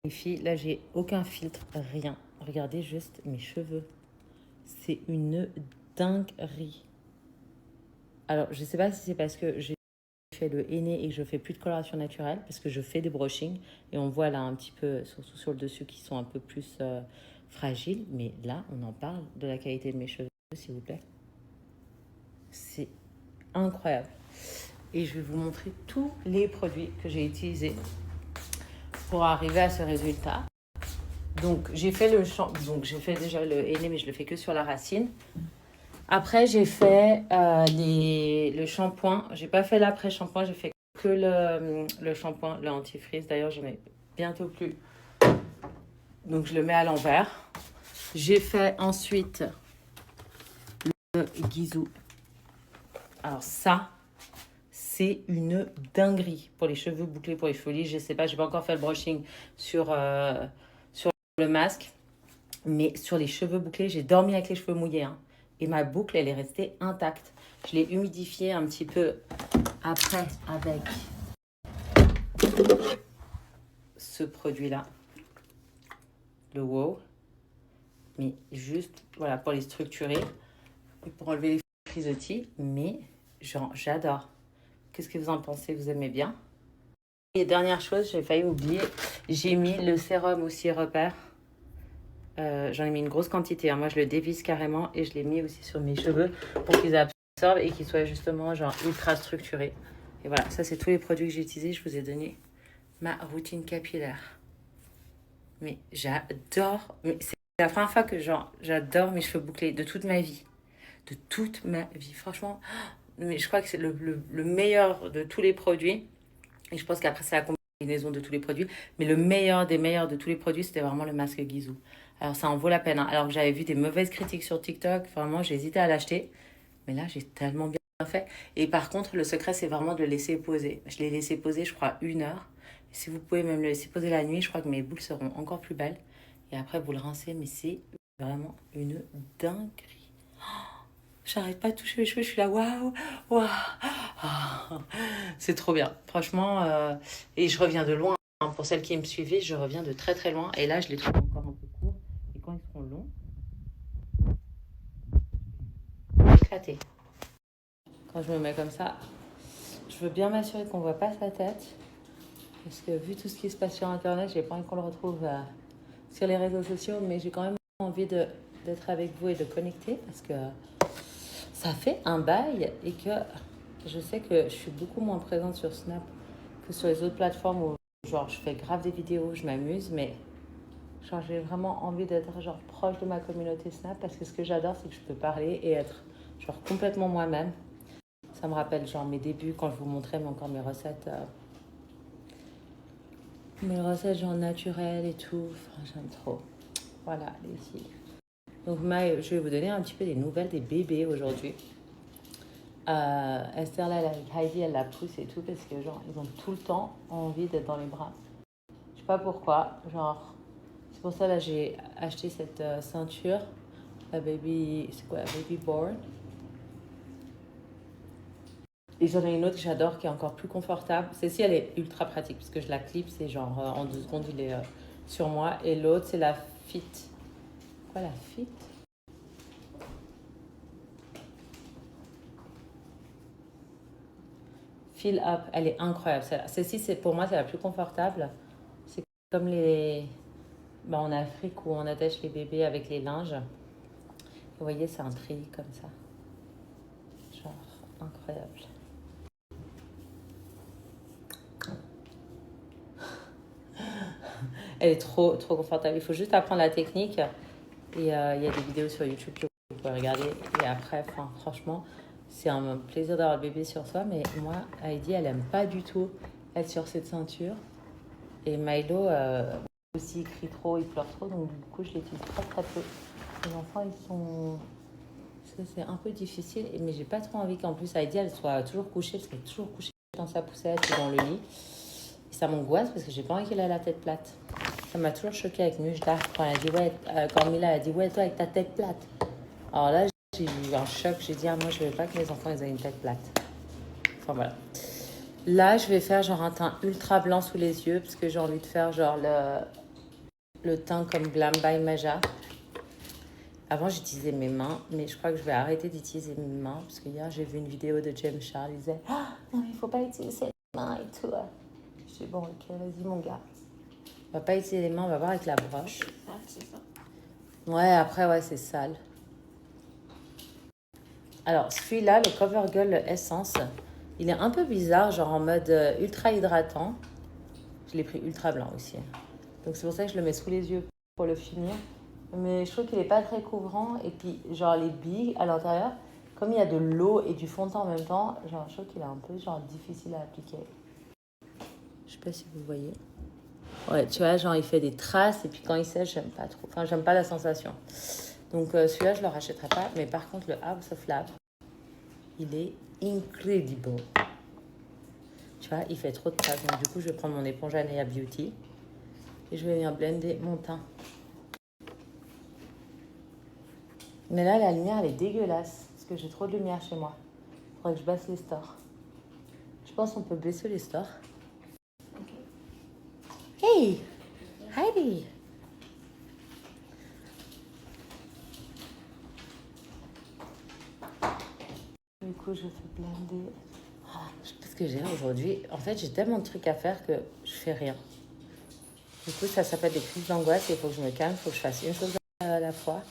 Les filles, là, j'ai aucun filtre, rien. Regardez juste mes cheveux. C'est une dinguerie. Alors, je sais pas si c'est parce que j'ai fait le henné et que je fais plus de coloration naturelle, parce que je fais des brushings et on voit là un petit peu, surtout sur le dessus, qui sont un peu plus fragiles. Mais là, on en parle de la qualité de mes cheveux, s'il vous plaît. C'est incroyable. Et je vais vous montrer tous les produits que j'ai utilisés pour arriver à ce résultat. Donc, j'ai fait j'ai fait déjà le henné, mais je le fais que sur la racine. Après, j'ai fait le shampoing. J'ai pas fait l'après-shampoing, j'ai fait que le shampoing, le anti-frizz. D'ailleurs, j'en ai bientôt plus. Donc, je le mets à l'envers. J'ai fait ensuite le Gisou. Alors ça, c'est une dinguerie pour les cheveux bouclés, pour les cheveux lisses. Je sais pas, j'ai pas encore fait le brushing sur le masque. Mais sur les cheveux bouclés, j'ai dormi avec les cheveux mouillés. Hein. Et ma boucle, elle est restée intacte. Je l'ai humidifiée un petit peu après avec ce produit-là. Le Wow. Mais juste, voilà, pour les structurer. Et pour enlever les frisottis. Mais genre, j'adore. Qu'est-ce que vous en pensez? Vous aimez bien? Et dernière chose, j'ai failli oublier. J'ai mis le sérum aussi repère. J'en ai mis une grosse quantité. Hein. Moi, je le dévisse carrément et je l'ai mis aussi sur mes cheveux pour qu'ils absorbent et qu'ils soient justement genre ultra structurés. Et voilà, ça, c'est tous les produits que j'ai utilisés. Je vous ai donné ma routine capillaire. Mais j'adore. Mais c'est la première fois que genre j'adore mes cheveux bouclés de toute ma vie. De toute ma vie. Franchement, mais je crois que c'est le meilleur de tous les produits. Et je pense qu'après, c'est la combinaison de tous les produits. Mais le meilleur des meilleurs de tous les produits, c'était vraiment le masque Gisou. Alors, ça en vaut la peine. Hein. Alors que j'avais vu des mauvaises critiques sur TikTok. Vraiment, j'ai hésité à l'acheter. Mais là, j'ai tellement bien fait. Et par contre, le secret, c'est vraiment de le laisser poser. Je l'ai laissé poser, je crois, 1 heure. Et si vous pouvez même le laisser poser la nuit, je crois que mes boucles seront encore plus belles. Et après, vous le rincez. Mais c'est vraiment une dinguerie. J'arrête pas de toucher mes cheveux, je suis là, waouh, waouh. Ah, c'est trop bien, franchement. Et je reviens de loin. Hein. Pour celles qui me suivaient, je reviens de très très loin. Et là, je les trouve encore un peu courts. Et quand ils seront longs, éclatés. Quand je me mets comme ça, je veux bien m'assurer qu'on voit pas sa tête. Parce que vu tout ce qui se passe sur Internet, j'ai pas envie qu'on le retrouve sur les réseaux sociaux. Mais j'ai quand même envie d'être avec vous et de connecter. Parce que ça fait un bail et que je sais que je suis beaucoup moins présente sur Snap que sur les autres plateformes où genre je fais grave des vidéos, je m'amuse, mais genre j'ai vraiment envie d'être genre proche de ma communauté Snap parce que ce que j'adore c'est que je peux parler et être genre complètement moi-même. Ça me rappelle genre mes débuts quand je vous montrais mais encore mes recettes genre naturelles et tout. Enfin, j'aime trop. Voilà les filles. Donc je vais vous donner un petit peu des nouvelles des bébés aujourd'hui. Esther là, avec Heidi, elle la pousse et tout parce que genre ils ont tout le temps envie d'être dans les bras. Je sais pas pourquoi, genre c'est pour ça là j'ai acheté cette ceinture, la baby, c'est quoi, la baby born. Et j'en ai une autre que j'adore qui est encore plus confortable. Celle-ci elle est ultra pratique parce que je la clip, c'est genre en 2 secondes il est sur moi. Et l'autre c'est la Fit. Quoi la Fit? Fill Up, elle est incroyable celle-là. Celle-ci c'est pour moi c'est la plus confortable. C'est comme en Afrique où on attache les bébés avec les linges. Vous voyez, c'est un treillis comme ça. Genre, incroyable. Elle est trop, trop confortable. Il faut juste apprendre la technique. Et il y a des vidéos sur YouTube que vous pouvez regarder. Et après, franchement, c'est un plaisir d'avoir le bébé sur soi. Mais moi, Heidi, elle aime pas du tout être sur cette ceinture. Et Milo aussi, il crie trop, il pleure trop. Donc, du coup, je l'utilise très, très peu. Les enfants, ils sont... C'est un peu difficile, mais j'ai pas trop envie qu'en plus Heidi elle soit toujours couchée, parce qu'elle est toujours couchée dans sa poussette ou dans le lit. Et ça m'angoisse parce que j'ai pas envie qu'elle ait la tête plate. Ça m'a toujours choquée avec Mujda quand elle a dit ouais, quand Mila a dit ouais, toi avec ta tête plate. Alors là, j'ai eu un choc, j'ai dit ah, moi je veux pas que mes enfants ils aient une tête plate. Enfin voilà. Là, je vais faire genre un teint ultra blanc sous les yeux parce que j'ai envie de faire genre le teint comme Glam by Maja. Avant, j'utilisais mes mains, mais je crois que je vais arrêter d'utiliser mes mains parce que hier, j'ai vu une vidéo de James Charles. Il disait ah, non, il faut pas utiliser les mains et tout. Je dis bon, ok, vas-y, mon gars. On va pas utiliser les mains, on va voir avec la broche. Ah, c'est ça. Ouais, après, ouais, c'est sale. Alors, celui-là, le CoverGirl Essence, il est un peu bizarre, genre en mode ultra hydratant. Je l'ai pris ultra blanc aussi. Donc, c'est pour ça que je le mets sous les yeux pour le finir. Mais je trouve qu'il n'est pas très couvrant. Et puis, genre, les billes à l'intérieur, comme il y a de l'eau et du fond de teint en même temps, genre, je trouve qu'il est un peu, genre, difficile à appliquer. Je sais pas si vous voyez. Ouais, tu vois, genre, il fait des traces. Et puis, quand il sèche, j'aime pas trop. Enfin, j'aime pas la sensation. Donc, celui-là, je le rachèterai pas. Mais par contre, le House of Lab, il est incredible. Tu vois, il fait trop de traces. Donc, du coup, je vais prendre mon éponge Anea Beauty. Et je vais venir blender mon teint. Mais là, la lumière, elle est dégueulasse. Parce que j'ai trop de lumière chez moi. Il faudrait que je baisse les stores. Je pense qu'on peut baisser les stores. Hey Heidi. Du coup, je fais blender. Oh, je sais pas ce que j'ai aujourd'hui. En fait, j'ai tellement de trucs à faire que je fais rien. Du coup, ça s'appelle des crises d'angoisse. Il faut que je me calme. Il faut que je fasse une chose à la fois.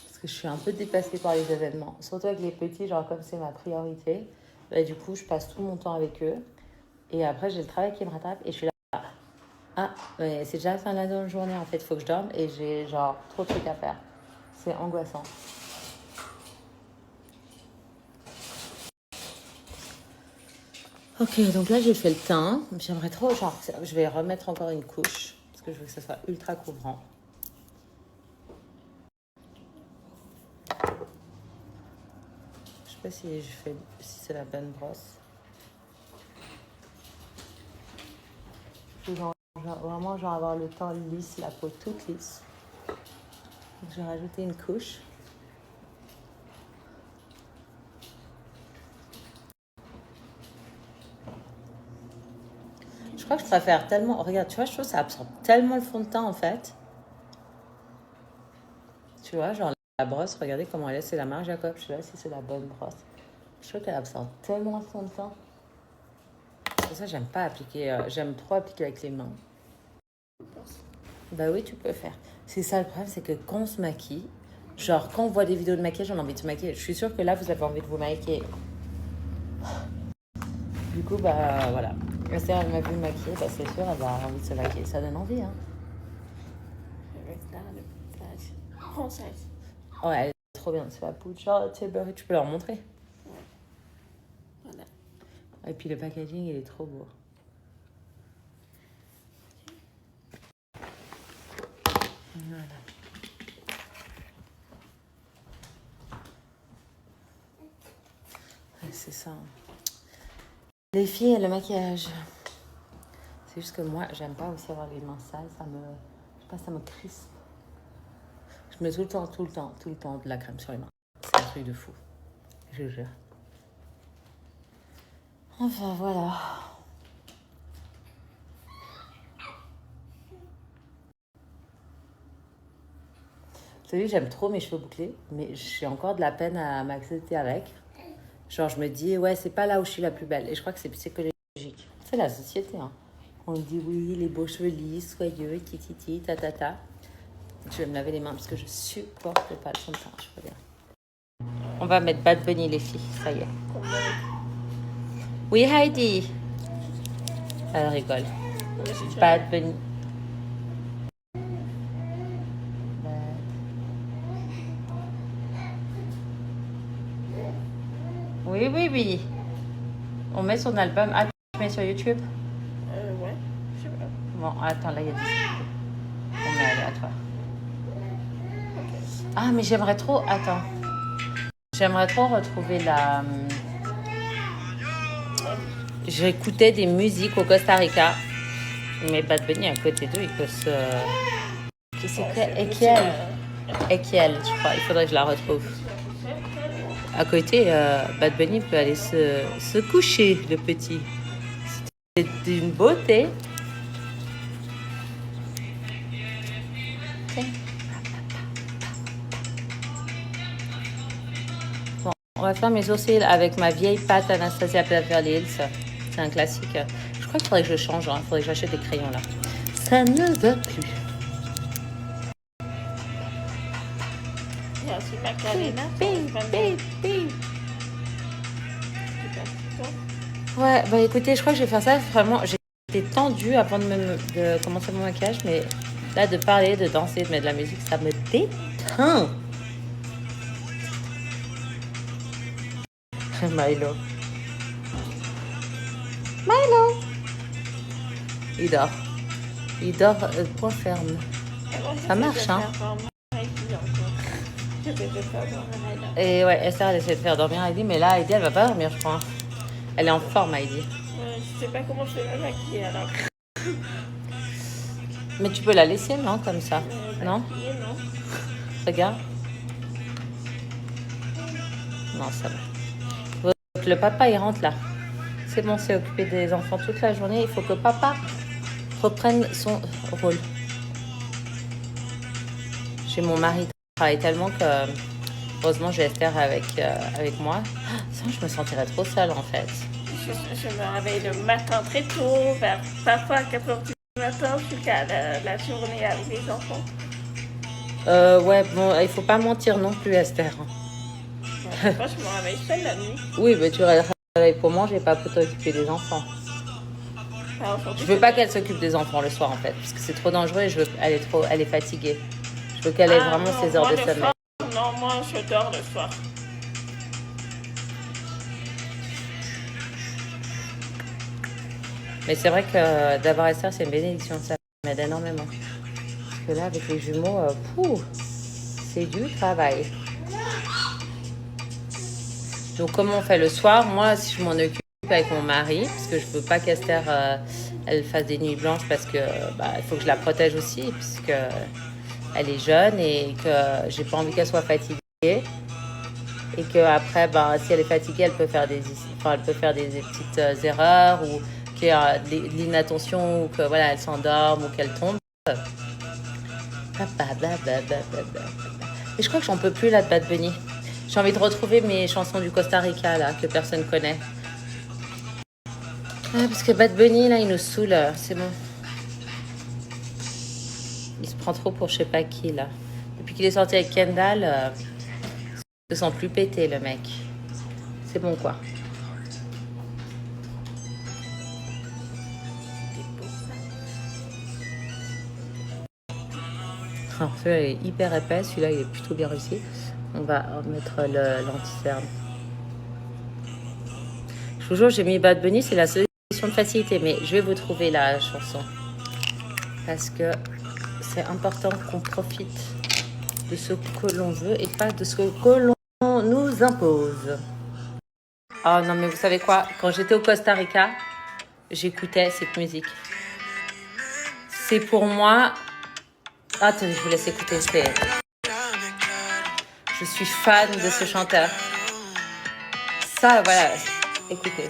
Parce que je suis un peu dépassée par les événements. Surtout avec les petits, genre comme c'est ma priorité. Bah, du coup, je passe tout mon temps avec eux. Et après, j'ai le travail qui me rattrape. Et je suis là. Ah, mais c'est déjà la fin de la journée. En fait, il faut que je dorme. Et j'ai genre trop de trucs à faire. C'est angoissant. Ok, donc là j'ai fait le teint. J'aimerais trop, genre, je vais remettre encore une couche parce que je veux que ça soit ultra couvrant. Je sais pas si si c'est la bonne brosse. Je veux vraiment genre avoir le teint lisse, la peau toute lisse. Donc, je vais rajouter une couche. Je crois que je préfère tellement. Regarde, tu vois, je trouve que ça absorbe tellement le fond de teint en fait. Tu vois, genre la brosse, regardez comment elle est. C'est la marque Jacob. Je sais pas si c'est la bonne brosse. Je trouve qu'elle absorbe tellement le fond de teint. C'est pour ça que j'aime pas appliquer. J'aime trop appliquer avec les mains. Bah oui, tu peux faire. C'est ça le problème, c'est que quand on se maquille, genre quand on voit des vidéos de maquillage, on a envie de se maquiller. Je suis sûre que là, vous avez envie de vous maquiller. Du coup, bah voilà. Esther, elle m'a vu me maquiller, bah c'est sûr, elle va avoir envie de se maquiller. Ça donne envie, hein. Ouais, elle est trop bien, c'est la poudre. Genre, tu peux leur montrer. Ouais. Voilà. Et puis le packaging, il est trop beau. Voilà. Ouais, c'est ça. Les filles et le maquillage. C'est juste que moi, j'aime pas aussi avoir les mains sales. Je sais pas, ça me crispe. Je mets tout le temps de la crème sur les mains. C'est un truc de fou. Je jure. Enfin, voilà. Vous savez, j'aime trop mes cheveux bouclés, mais j'ai encore de la peine à m'accepter avec. Genre, je me dis, ouais, c'est pas là où je suis la plus belle. Et je crois que c'est psychologique. C'est la société, hein. On dit, oui, les beaux cheveux lisses, soyeux, tititi, tatata. Je vais me laver les mains parce que je supporte pas le fond de teint, je peux dire. On va mettre Bad Bunny, les filles, ça y est. Oui, Heidi. Elle rigole. Bad Bunny. Oui, oui, oui. On met son album. Ah, tu mets sur YouTube? Ouais, je sais pas. Bon, attends, là, il y a des... On met aléatoire. Ah, mais j'aimerais trop... Attends. J'aimerais trop retrouver la... J'écoutais des musiques au Costa Rica. Mais Bad Bunny, à côté d'eux, il peut se... Qui c'est que... Ekiel, je crois. Il faudrait que je la retrouve. À côté, Bad Bunny peut aller se coucher, le petit. C'est une beauté. commencer. Bon, on va faire mes sourcils avec ma vieille pâte Anastasia Beverly Hills. C'est un classique. Je crois qu'il faudrait que je change. Il faudrait que j'achète des crayons là. Ça ne va plus. Il y a aussi Macarena. Ouais, bah écoutez, je crois que je vais faire ça. Vraiment, j'étais tendue avant de commencer mon maquillage, mais là, de parler, de danser, de mettre de la musique, ça me détend. Milo. Il dort. Il dort point ferme. Ça marche, hein. Et ouais, Esther, elle essaie de faire dormir Heidi, mais là, Heidi, elle va pas dormir, je crois. Elle est en forme, Heidi. Je sais pas comment je vais me maquiller alors. Mais tu peux la laisser, non, comme ça? Non? Non. Regarde. Non, ça va. Le papa, il rentre là. C'est bon, c'est occupé des enfants toute la journée. Il faut que papa reprenne son rôle. J'ai mon mari qui travaille tellement que... Heureusement, j'ai Esther avec moi. Sinon, je me sentirais trop seule, en fait. Je me réveille le matin très tôt, vers parfois à 4h du matin, jusqu'à la journée avec les enfants. Ouais, bon, il faut pas mentir non plus, Esther. Moi, je me réveille seule la nuit. Oui, mais tu réveilles pour manger, pas pour t'occuper des enfants. Je veux pas qu'elle s'occupe des enfants le soir, en fait, parce que c'est trop dangereux et elle est fatiguée. Je veux qu'elle ait vraiment ses heures de sommeil. Non, moi, je dors le soir. Mais c'est vrai que d'avoir Esther, c'est une bénédiction. Ça m'aide énormément. Parce que là, avec les jumeaux, c'est du travail. Donc, comment on fait le soir? Moi, si je m'en occupe avec mon mari, parce que je veux pas qu'Esther elle fasse des nuits blanches, parce que il faut que je la protège aussi, puisque elle est jeune et que j'ai pas envie qu'elle soit fatiguée. Et qu'après, si elle est fatiguée, elle peut faire des petites erreurs ou qu'il y a de l'inattention ou que voilà, elle s'endorme ou qu'elle tombe. Et je crois que j'en peux plus là de Bad Bunny. J'ai envie de retrouver mes chansons du Costa Rica là que personne connaît. Parce que Bad Bunny là, il nous saoule. C'est bon. Il se prend trop pour je sais pas qui là. Depuis qu'il est sorti avec Kendall, il se sent plus pété le mec. C'est bon quoi. Alors celui-là est hyper épais, celui-là il est plutôt bien réussi. On va mettre l'anti-cerne. Je vous jure, j'ai mis Bad Bunny, c'est la solution de facilité, mais je vais vous trouver la chanson. Parce que c'est important qu'on profite de ce que l'on veut et pas de ce que l'on nous impose. Oh non, mais vous savez quoi? Quand j'étais au Costa Rica, j'écoutais cette musique. C'est pour moi... Attendez, je vous laisse écouter. Je suis fan de ce chanteur. Ça, voilà. Écoutez.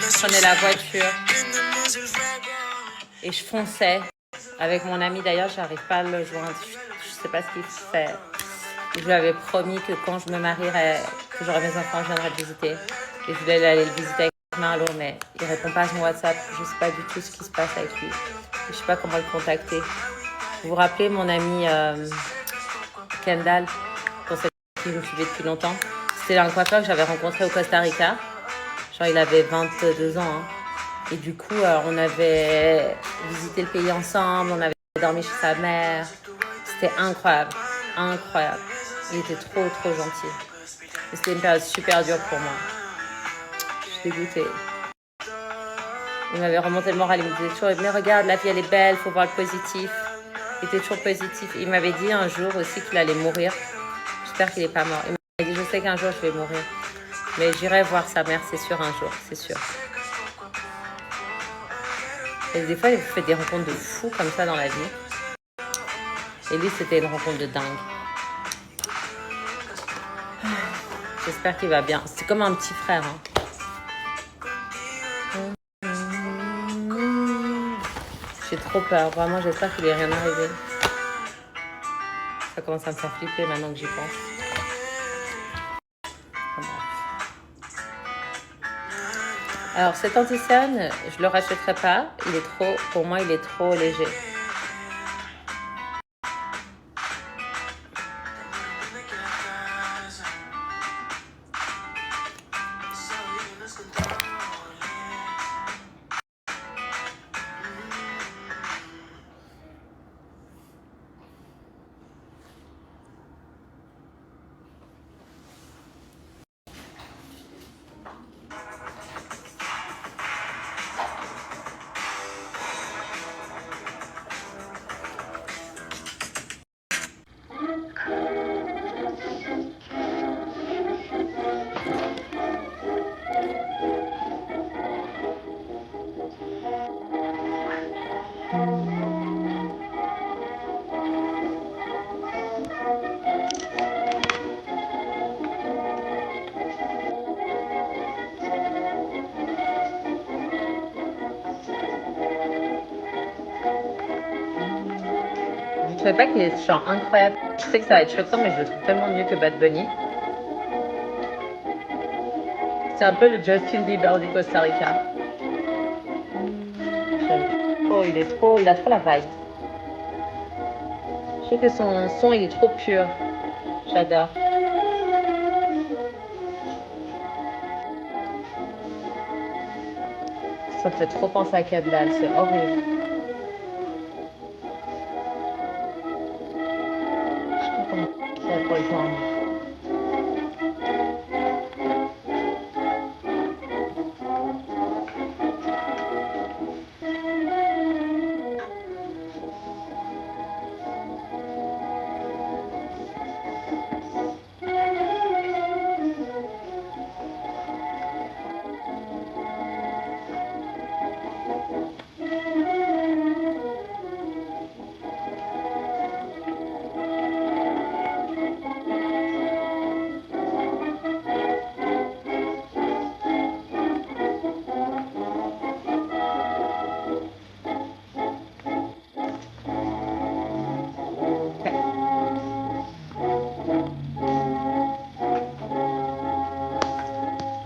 Je prenais la voiture et je fonçais avec mon ami. D'ailleurs, j'arrive pas à le joindre. Je sais pas ce qu'il fait. Je lui avais promis que quand je me marierais, que j'aurais mes enfants, je viendrais le visiter. Et je voulais aller le visiter avec Marlo, mais il répond pas à son WhatsApp. Je sais pas du tout ce qui se passe avec lui. Je sais pas comment le contacter. Vous vous rappelez mon ami Kendall, pour celle qui me suivait depuis longtemps? C'était un coiffeur que j'avais rencontré au Costa Rica. Genre, il avait 22 ans. Hein. Et du coup, on avait visité le pays ensemble. On avait dormi chez sa mère. C'était incroyable. Incroyable. Il était trop, trop gentil. Et c'était une période super dure pour moi. Je suis dégoûtée. Il m'avait remonté le moral. Il me disait toujours, mais regarde, la vie, elle est belle. Faut voir le positif. Il était toujours positif. Il m'avait dit un jour aussi qu'il allait mourir. J'espère qu'il n'est pas mort. Il m'a dit, je sais qu'un jour je vais mourir. Mais j'irai voir sa mère, c'est sûr, un jour, c'est sûr. Et des fois, il fait des rencontres de fous comme ça dans la vie. Et lui, c'était une rencontre de dingue. J'espère qu'il va bien. C'est comme un petit frère. Hein. J'ai trop peur. Vraiment, j'espère qu'il n'est rien arrivé. Ça commence à me faire flipper maintenant que j'y pense. Alors, cet anti-cerne, je le rachèterai pas. Il est trop, pour moi, il est trop léger. Je savais pas qu'il est genre incroyable. Je sais que ça va être choquant, mais je le trouve tellement mieux que Bad Bunny. C'est un peu le Justin Bieber du Costa Rica. Oh, il a trop la vibe. Je trouve que son son, il est trop pur. J'adore. Ça me fait trop penser à Kendall, c'est horrible. Pour le temps.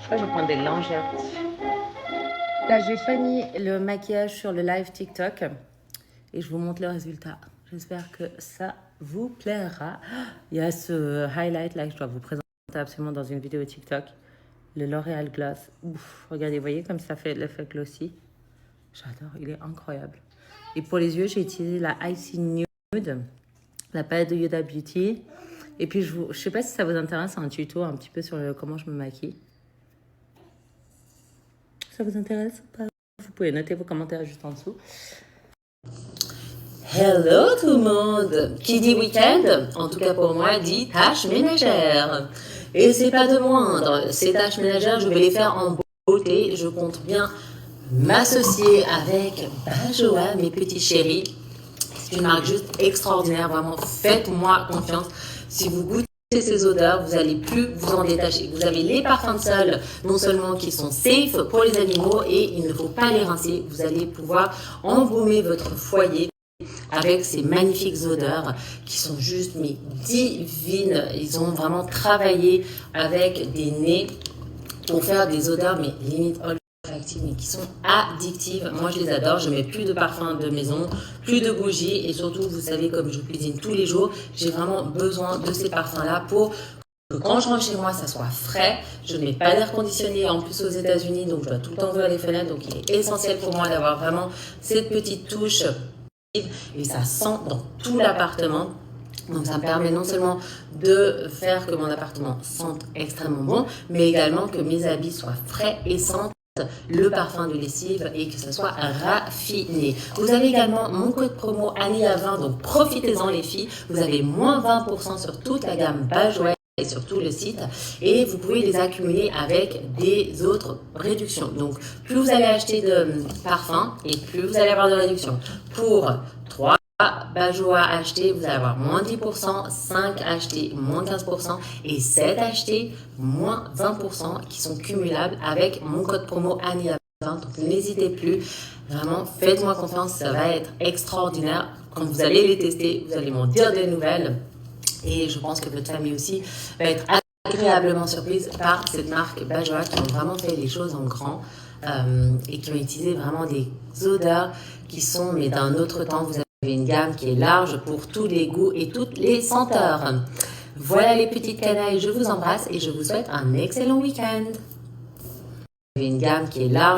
Je vais prendre des lingettes. Là, j'ai fini le maquillage sur le live TikTok et je vous montre le résultat. J'espère que ça vous plaira. Il y a ce highlight là que je dois vous présenter absolument dans une vidéo TikTok. Le L'Oréal Gloss. Ouf, regardez, vous voyez comme ça fait l'effet glossy. J'adore, il est incroyable. Et pour les yeux, j'ai utilisé la Icy Nude, la palette de Huda Beauty. Et puis, je sais pas si ça vous intéresse, un tuto un petit peu sur comment je me maquille. Ça vous intéresse ou pas? Vous pouvez noter vos commentaires juste en dessous. Hello tout le monde! Qui dit week-end, en tout cas pour moi, dit tâches ménagères. Et c'est pas de moindre, ces tâches ménagères, je vais les faire en beauté. Je compte bien m'associer avec Bajoa, mes petits chéris. C'est une marque juste extraordinaire, vraiment, faites-moi confiance. Si vous goûtez ces odeurs, vous n'allez plus vous en détacher. Vous avez les parfums de sol, non seulement qui sont safe pour les animaux et il ne faut pas les rincer. Vous allez pouvoir embaumer votre foyer avec ces magnifiques odeurs qui sont juste mais divines. Ils ont vraiment travaillé avec des nez pour faire des odeurs mais limite olfactives mais qui sont addictives. Moi je les adore, je mets plus de parfum de maison, plus de bougies et surtout vous savez comme je cuisine tous les jours, j'ai vraiment besoin de ces parfums là pour que quand je rentre chez moi ça soit frais. Je n'ai pas d'air conditionné en plus aux États-Unis donc je dois tout le temps ouvrir les fenêtres, donc il est essentiel pour moi d'avoir vraiment cette petite touche et ça sent dans tout l'appartement. Donc ça me permet non seulement de faire que mon appartement sente extrêmement bon, mais également que mes habits soient frais et sentent le parfum de lessive et que ce soit raffiné. Vous avez également mon code promo Ania20, donc profitez-en les filles. Vous avez moins 20% sur toute la gamme Bajoua et sur tout le site et vous pouvez les accumuler avec des autres réductions. Donc plus vous allez acheter de parfums et plus vous allez avoir de réduction. Pour 3 Bajoua achetés, vous allez avoir moins 10%, 5 achetés, moins 15% et 7 achetés, moins 20% qui sont cumulables avec mon code promo Ania20. Donc n'hésitez plus, vraiment faites-moi confiance, ça va être extraordinaire. Quand vous allez les tester, vous allez m'en dire des nouvelles et je pense que votre famille aussi va être agréablement surprise par cette marque Bajoua qui ont vraiment fait les choses en grand et qui ont utilisé vraiment des odeurs qui sont mais d'un autre temps. Vous avez une gamme qui est large pour tous les goûts et toutes les senteurs. Voilà les petites canailles, je vous embrasse et je vous souhaite un excellent week-end. Vous avez une gamme qui est large